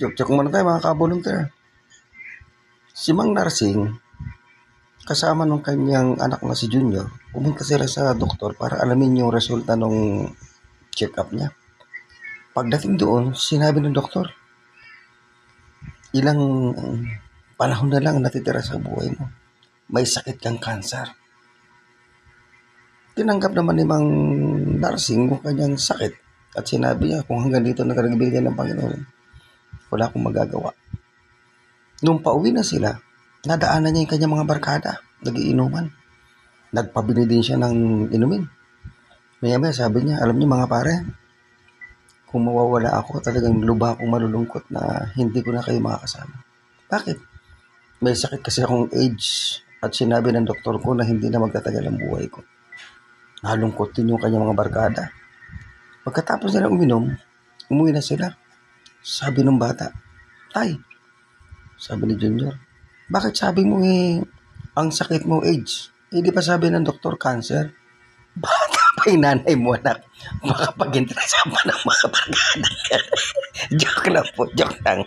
Joke-joke muna tayo mga ka-volunteer. Si Mang Narsing, kasama nung kanyang anak na si Junior, pumunta sila sa doktor para alamin yung resulta nung check-up niya. Pagdating doon, sinabi ng doktor, ilang panahon na lang natitira sa buhay mo. May sakit kang cancer. Tinanggap naman ni Mang Narsing yung kanyang sakit at sinabi niya kung hanggang dito nagbigay ng Panginoon, wala akong magagawa. Nung pauwi na sila, nadaanan niya yung kanyang mga barkada, nagiinuman. Nagpabili din siya ng inumin. Maya-maya sabi niya, alam niyo mga pare, kung mawawala ako, talagang lubha akong malulungkot na hindi ko na kayo makakasama. Bakit? May sakit kasi akong AIDS at sinabi ng doktor ko na hindi na magtatagal ang buhay ko. Nalungkot din yung kanyang mga barkada. Pagkatapos nila uminom, umuwi na sila. Sabi ng bata, Tay, sabi ni Junior, bakit sabi mo ang sakit mo AIDS? Di ba sabi ng doktor, cancer? Bata pa yung nanay mo, anak. Baka pag-interesa pa ng mga barkada. Joke lang po, joke lang.